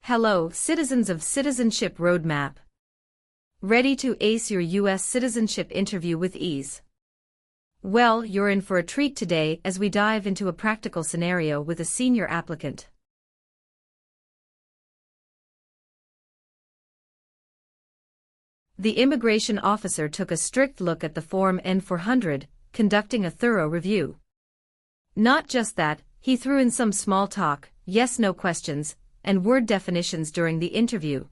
Hello, citizens of Citizenship Roadmap. Ready to ace your U.S. citizenship interview with ease? Well, you're in for a treat today as we dive into a practical scenario with a senior applicant. The immigration officer took a strict look at the form N-400, conducting a thorough review. Not just that, he threw in some small talk, yes-no questions, and word definitions during the interview.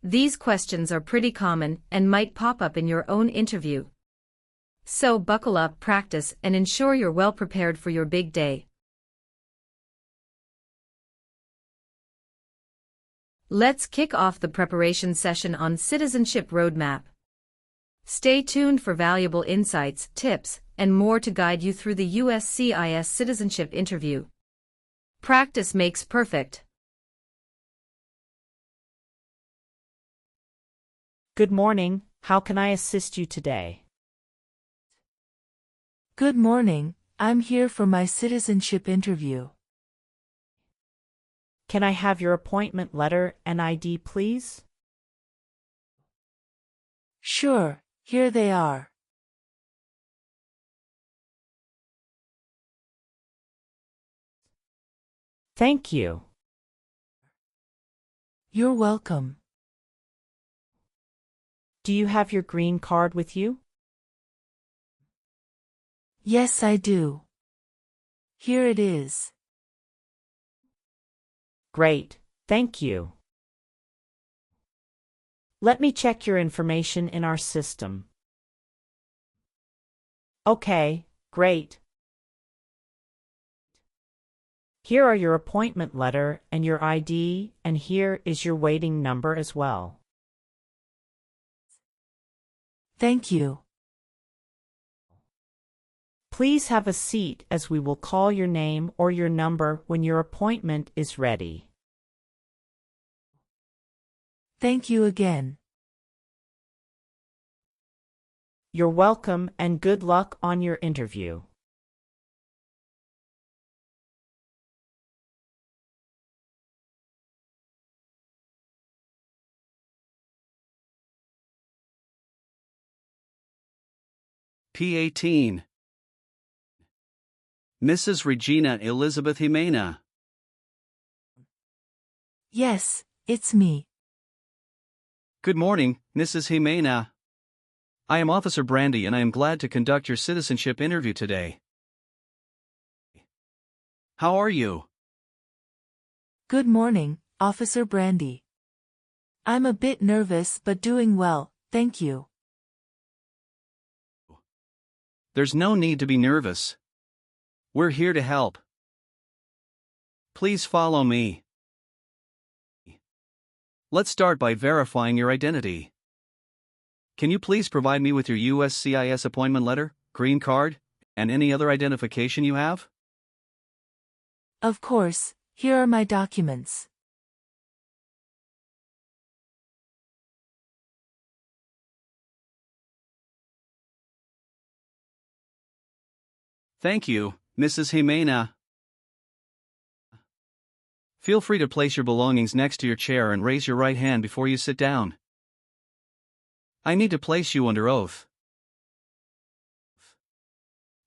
These questions are pretty common and might pop up in your own interview. So buckle up, practice, and ensure you're well prepared for your big day. Let's kick off the preparation session on Citizenship Roadmap. Stay tuned for valuable insights, tips, and more to guide you through the USCIS citizenship interview. Practice makes perfect. Good morning, how can I assist you today? Good morning, I'm here for my citizenship interview. Can I have your appointment letter and ID, please? Sure, here they are. Thank you. You're welcome. Do you have your green card with you? Yes, I do. Here it is. Great, thank you. Let me check your information in our system. Okay, great. Here are your appointment letter and your ID, and here is your waiting number as well. Thank you. Please have a seat as we will call your name or your number when your appointment is ready. Thank you again. You're welcome and good luck on your interview. P18. Mrs. Regina Elizabeth Ximena. Yes, it's me. Good morning, Mrs. Ximena. I am Officer Brandy and I am glad to conduct your citizenship interview today. How are you? Good morning, Officer Brandy. I'm a bit nervous but doing well, thank you. There's no need to be nervous. We're here to help. Please follow me. Let's start by verifying your identity. Can you please provide me with your USCIS appointment letter, green card, and any other identification you have? Of course, here are my documents. Thank you, Mrs. Ximena. Feel free to place your belongings next to your chair and raise your right hand before you sit down. I need to place you under oath.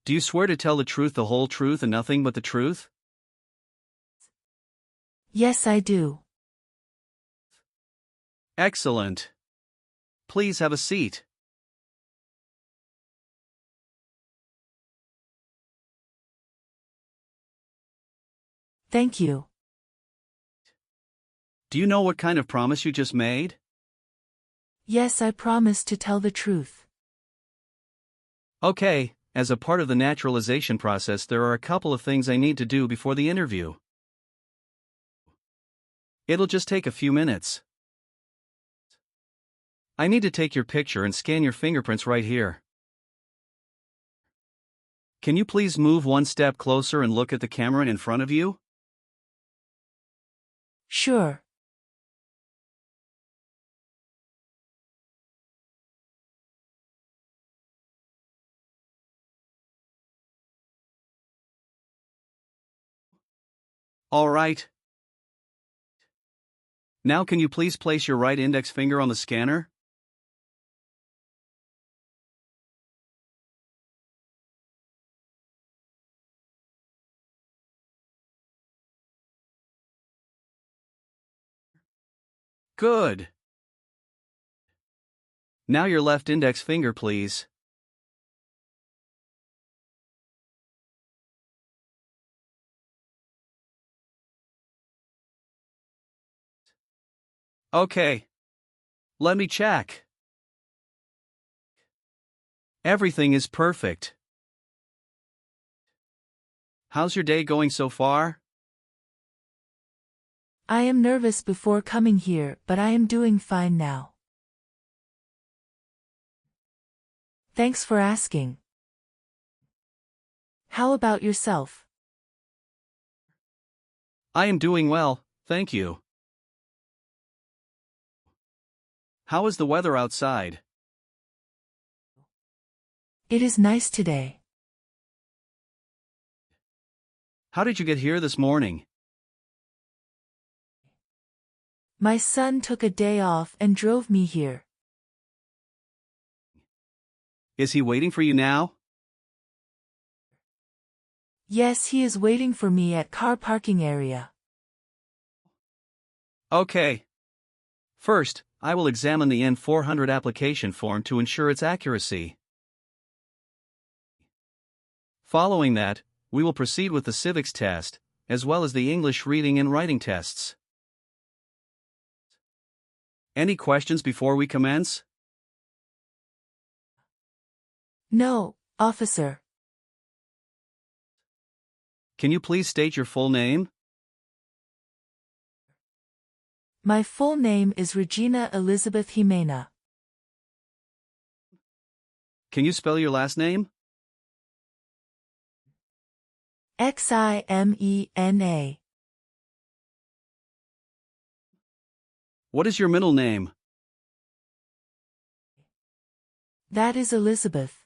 Do you swear to tell the truth, the whole truth, and nothing but the truth? Yes, I do. Excellent. Please have a seat. Thank you. Do you know what kind of promise you just made? Yes, I promise to tell the truth. Okay, as a part of the naturalization process, there are a couple of things I need to do before the interview. It'll just take a few minutes. I need to take your picture and scan your fingerprints right here. Can you please move one step closer and look at the camera in front of you? Sure. All right. Now can you please place your right index finger on the scanner? Good. Now your left index finger, please. Okay. Let me check. Everything is perfect. How's your day going so far? I am nervous before coming here, but I am doing fine now. Thanks for asking. How about yourself? I am doing well, thank you. How is the weather outside? It is nice today. How did you get here this morning? My son took a day off and drove me here. Is he waiting for you now? Yes, he is waiting for me at car parking area. Okay. First, I will examine the N-400 application form to ensure its accuracy. Following that, we will proceed with the civics test, as well as the English reading and writing tests. Any questions before we commence? No, officer. Can you please state your full name? My full name is Regina Elizabeth Ximena. Can you spell your last name? Ximena. What is your middle name? That is Elizabeth.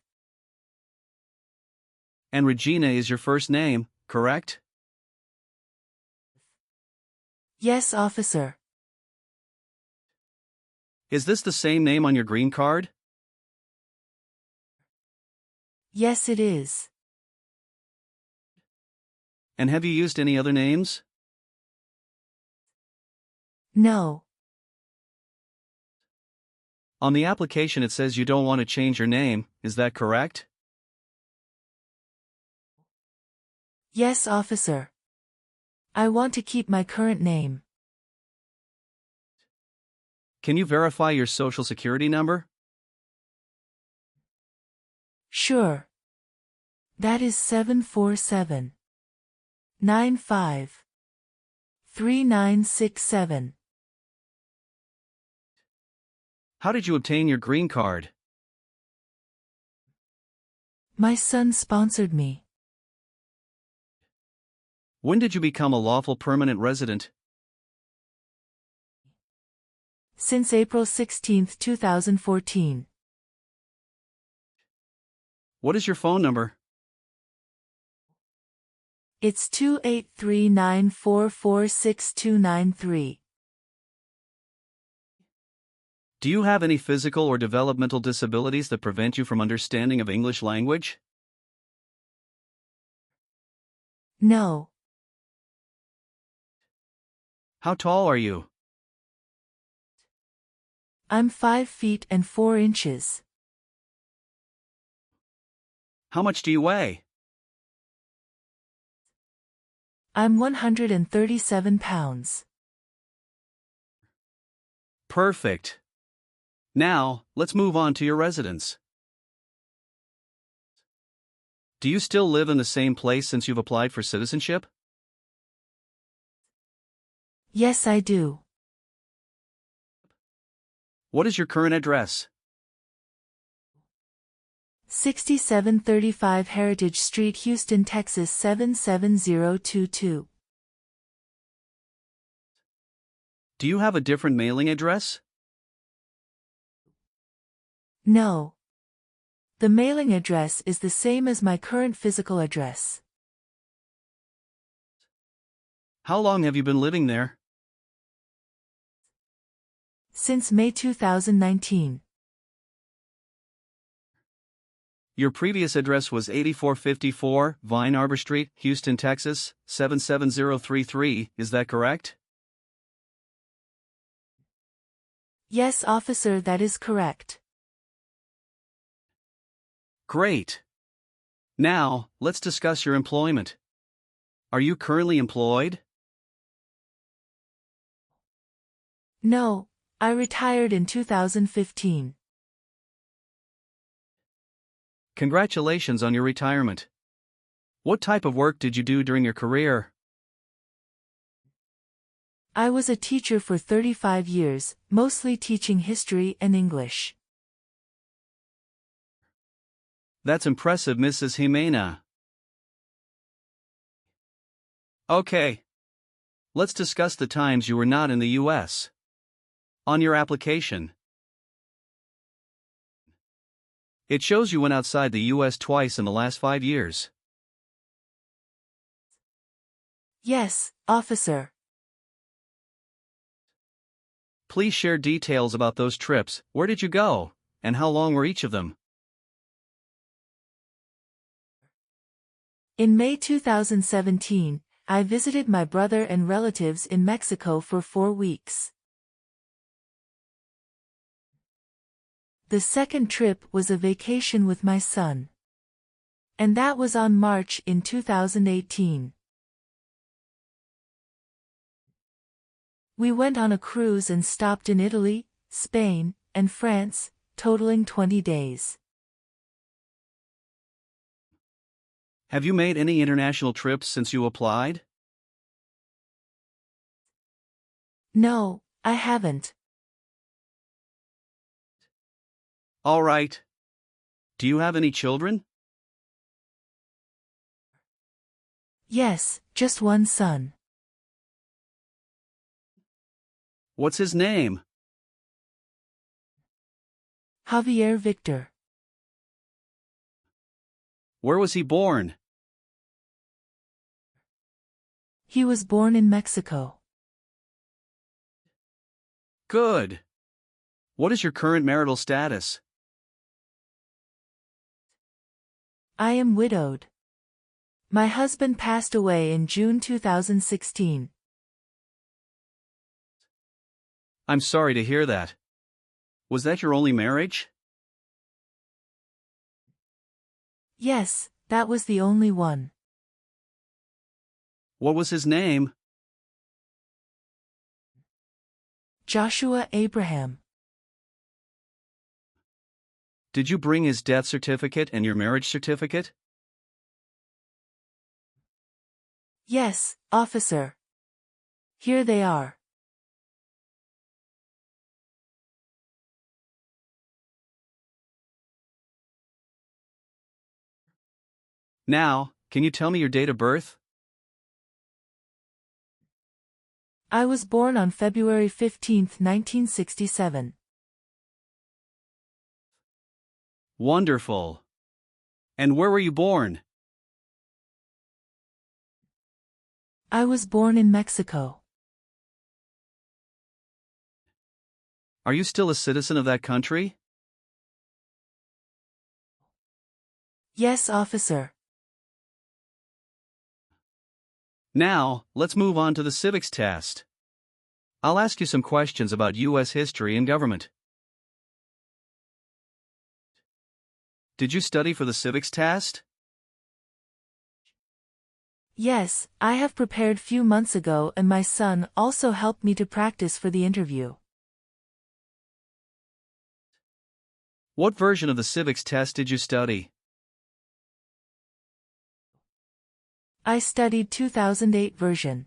And Regina is your first name, correct? Yes, officer. Is this the same name on your green card? Yes, it is. And have you used any other names? No. On the application it says you don't want to change your name, is that correct? Yes, officer. I want to keep my current name. Can you verify your social security number? Sure. That is 747-95-3967. How did you obtain your green card? My son sponsored me. When did you become a lawful permanent resident? Since April 16, 2014. What is your phone number? It's 28394469293. Do you have any physical or developmental disabilities that prevent you from understanding of English language? No. How tall are you? I'm 5 feet and 4 inches. How much do you weigh? I'm 137 pounds. Perfect. Now, let's move on to your residence. Do you still live in the same place since you've applied for citizenship? Yes, I do. What is your current address? 6735 Heritage Street, Houston, Texas 77022. Do you have a different mailing address? No. The mailing address is the same as my current physical address. How long have you been living there? Since May 2019. Your previous address was 8454 Vine Arbor Street, Houston, Texas, 77033, is that correct? Yes, officer, that is correct. Great. Now, let's discuss your employment. Are you currently employed? No, I retired in 2015. Congratulations on your retirement. What type of work did you do during your career? I was a teacher for 35 years, mostly teaching history and English. That's impressive, Mrs. Ximena. Okay. Let's discuss the times you were not in the U.S. On your application, it shows you went outside the U.S. twice in the last 5 years. Yes, officer. Please share details about those trips. Where did you go, and how long were each of them? In May 2017, I visited my brother and relatives in Mexico for 4 weeks. The second trip was a vacation with my son. And that was on March in 2018. We went on a cruise and stopped in Italy, Spain, and France, totaling 20 days. Have you made any international trips since you applied? No, I haven't. All right. Do you have any children? Yes, just one son. What's his name? Javier Victor. Where was he born? He was born in Mexico. Good. What is your current marital status? I am widowed. My husband passed away in June 2016. I'm sorry to hear that. Was that your only marriage? Yes, that was the only one. What was his name? Joshua Abraham. Did you bring his death certificate and your marriage certificate? Yes, officer. Here they are. Now, can you tell me your date of birth? I was born on February 15, 1967. Wonderful. And where were you born? I was born in Mexico. Are you still a citizen of that country? Yes, officer. Now, let's move on to the civics test. I'll ask you some questions about U.S. history and government. Did you study for the civics test? Yes, I have prepared few months ago and my son also helped me to practice for the interview. What version of the civics test did you study? I studied 2008 version.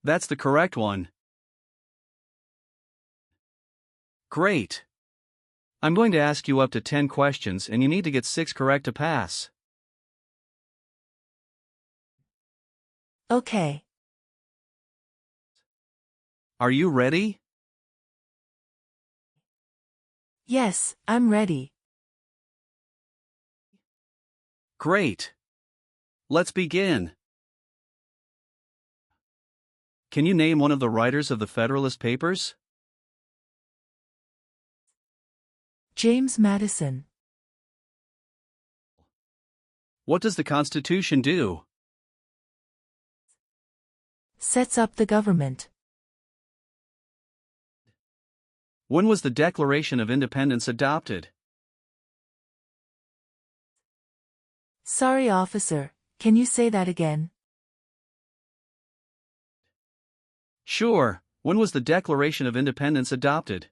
That's the correct one. Great. I'm going to ask you up to 10 questions and you need to get 6 correct to pass. Okay. Are you ready? Yes, I'm ready. Great. Let's begin. Can you name one of the writers of the Federalist Papers? James Madison. What does the Constitution do? Sets up the government. When was the Declaration of Independence adopted? Sorry, officer, can you say that again? Sure, when was the Declaration of Independence adopted?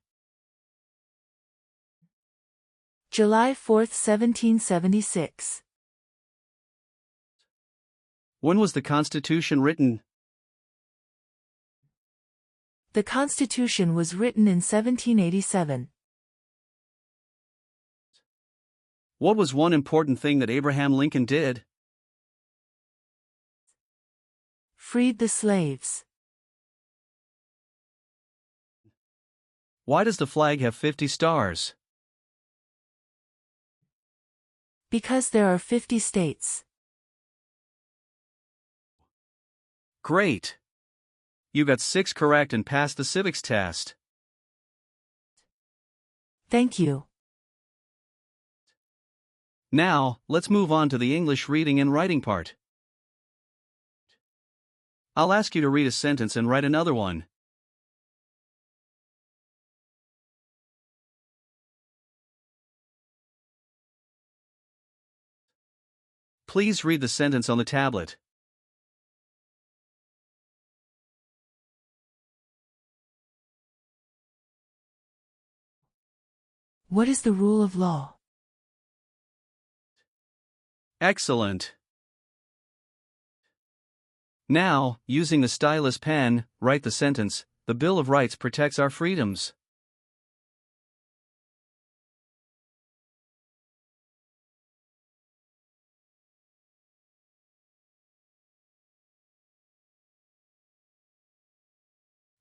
July 4th, 1776. When was the Constitution written? The Constitution was written in 1787. What was one important thing that Abraham Lincoln did? Freed the slaves. Why does the flag have 50 stars? Because there are 50 states. Great! You got 6 correct and passed the civics test. Thank you. Now, let's move on to the English reading and writing part. I'll ask you to read a sentence and write another one. Please read the sentence on the tablet. What is the rule of law? Excellent. Now, using the stylus pen, write the sentence, "The Bill of Rights protects our freedoms."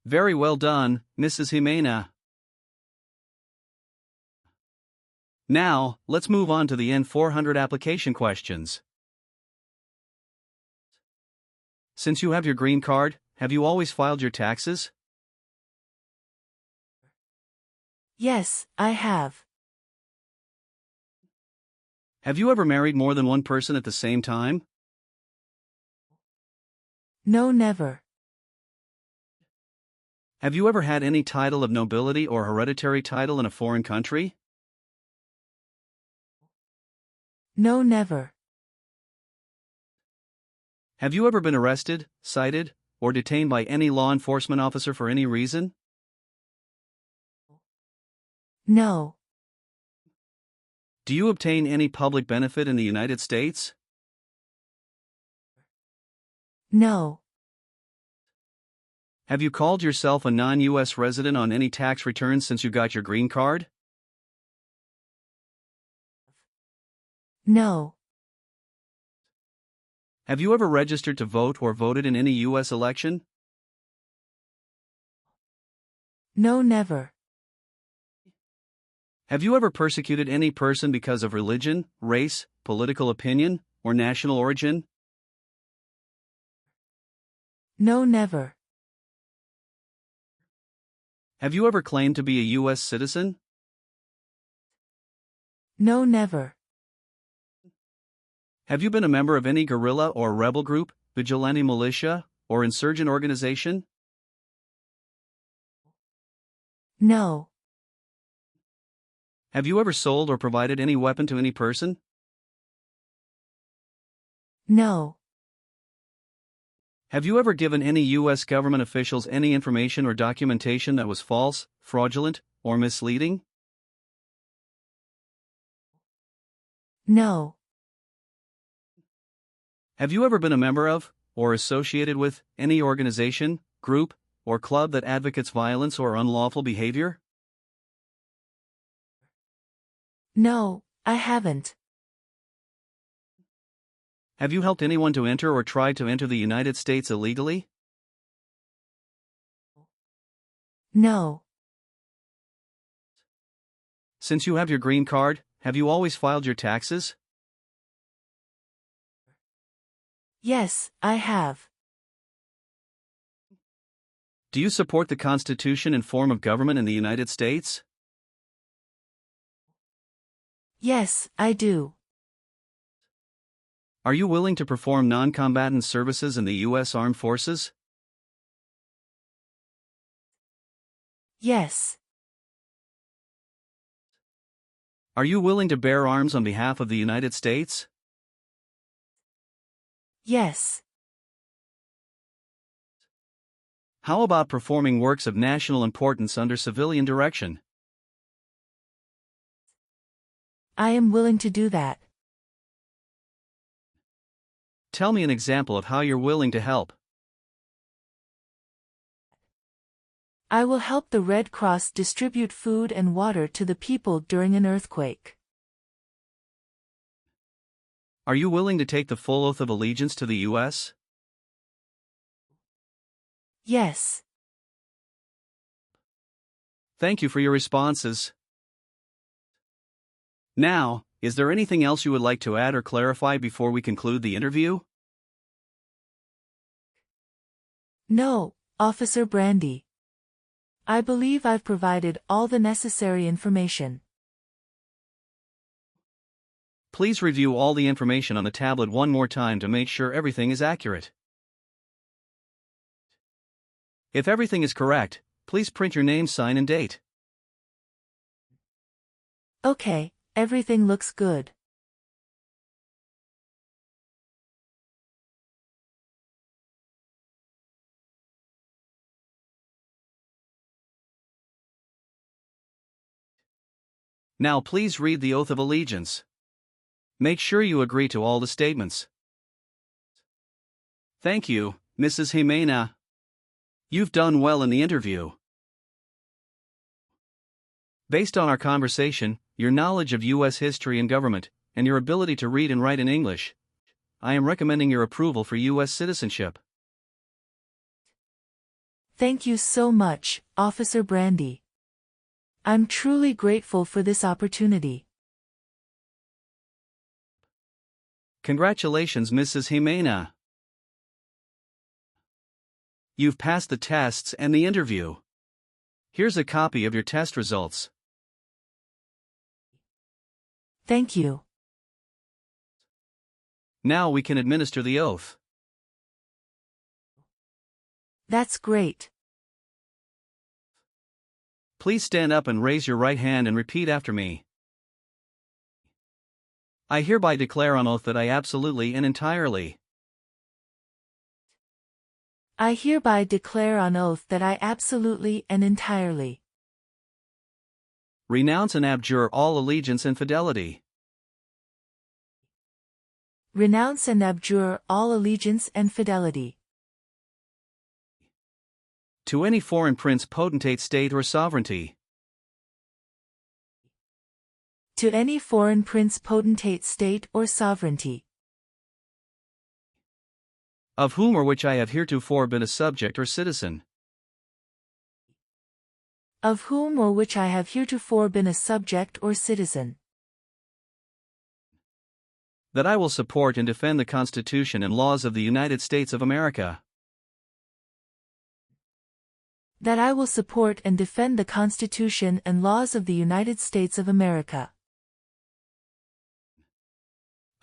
Very well done, Mrs. Ximena. Now, let's move on to the N-400 application questions. Since you have your green card, have you always filed your taxes? Yes, I have. Have you ever married more than one person at the same time? No, never. Have you ever had any title of nobility or hereditary title in a foreign country? No, never. Have you ever been arrested, cited, or detained by any law enforcement officer for any reason? No. Do you obtain any public benefit in the United States? No. Have you called yourself a non-U.S. resident on any tax returns since you got your green card? No. Have you ever registered to vote or voted in any U.S. election? No, never. Have you ever persecuted any person because of religion, race, political opinion, or national origin? No, never. Have you ever claimed to be a U.S. citizen? No, never. Have you been a member of any guerrilla or rebel group, vigilante militia, or insurgent organization? No. Have you ever sold or provided any weapon to any person? No. Have you ever given any U.S. government officials any information or documentation that was false, fraudulent, or misleading? No. Have you ever been a member of, or associated with, any organization, group, or club that advocates violence or unlawful behavior? No, I haven't. Have you helped anyone to enter or tried to enter the United States illegally? No. Since you have your green card, have you always filed your taxes? Yes, I have. Do you support the Constitution and form of government in the United States? Yes, I do. Are you willing to perform non-combatant services in the U.S. Armed Forces? Yes. Are you willing to bear arms on behalf of the United States? Yes. How about performing works of national importance under civilian direction? I am willing to do that. Tell me an example of how you're willing to help. I will help the Red Cross distribute food and water to the people during an earthquake. Are you willing to take the full oath of allegiance to the U.S.? Yes. Thank you for your responses. Now, is there anything else you would like to add or clarify before we conclude the interview? No, Officer Brandy. I believe I've provided all the necessary information. Please review all the information on the tablet one more time to make sure everything is accurate. If everything is correct, please print your name, sign, and date. Okay, everything looks good. Now please read the oath of allegiance. Make sure you agree to all the statements. Thank you, Mrs. Ximena. You've done well in the interview. Based on our conversation, your knowledge of U.S. history and government, and your ability to read and write in English, I am recommending your approval for U.S. citizenship. Thank you so much, Officer Brandy. I'm truly grateful for this opportunity. Congratulations, Mrs. Ximena. You've passed the tests and the interview. Here's a copy of your test results. Thank you. Now we can administer the oath. That's great. Please stand up and raise your right hand and repeat after me. I hereby declare on oath that I absolutely and entirely I hereby declare on oath that I absolutely and entirely renounce and abjure all allegiance and fidelity renounce and abjure all allegiance and fidelity to any foreign prince, potentate, state, or sovereignty, to any foreign prince, potentate, state, or sovereignty, of whom or which I have heretofore been a subject or citizen, of whom or which I have heretofore been a subject or citizen, that I will support and defend the Constitution and laws of the United States of America, that I will support and defend the Constitution and laws of the United States of America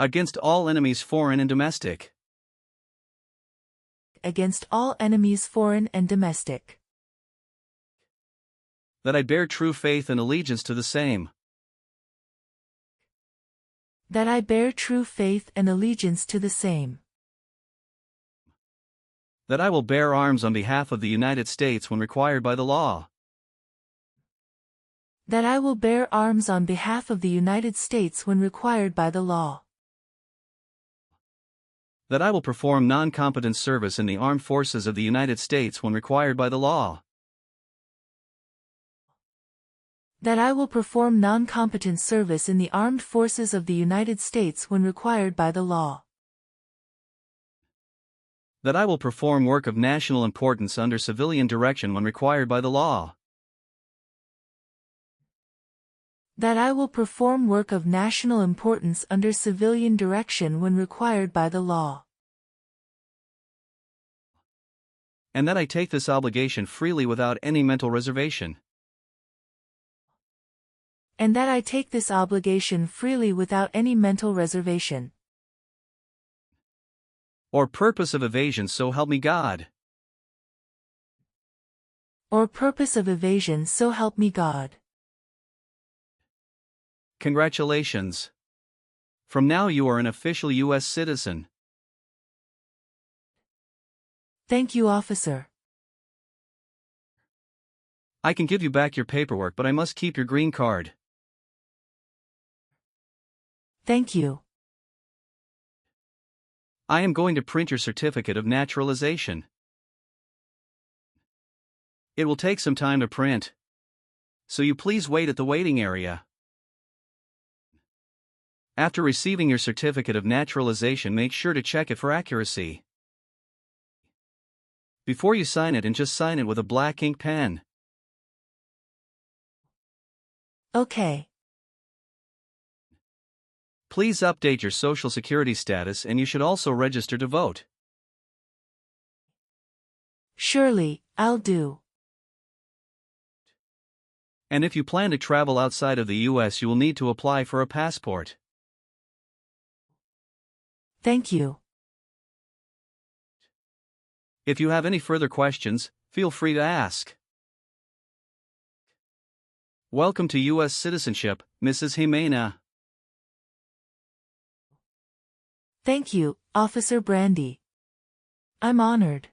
against all enemies, foreign and domestic, against all enemies, foreign and domestic, that I bear true faith and allegiance to the same, that I bear true faith and allegiance to the same, that I will bear arms on behalf of the United States when required by the law, that I will bear arms on behalf of the United States when required by the law, that I will perform non-combatant service in the armed forces of the United States when required by the law, that I will perform non-combatant service in the armed forces of the United States when required by the law, that I will perform work of national importance under civilian direction when required by the law, that I will perform work of national importance under civilian direction when required by the law, and that I take this obligation freely without any mental reservation. And that I take this obligation freely without any mental reservation. Or purpose of evasion, so help me God. Or purpose of evasion, so help me God. Congratulations. From now you are an official U.S. citizen. Thank you, officer. I can give you back your paperwork, but I must keep your green card. Thank you. I am going to print your certificate of naturalization. It will take some time to print, so you please wait at the waiting area. After receiving your certificate of naturalization, make sure to check it for accuracy. Before you sign it, and just sign it with a black ink pen. Okay. Please update your social security status, and you should also register to vote. Surely, I'll do. And if you plan to travel outside of the U.S., you will need to apply for a passport. Thank you. If you have any further questions, feel free to ask. Welcome to U.S. citizenship, Mrs. Ximena. Thank you, Officer Brandy. I'm honored.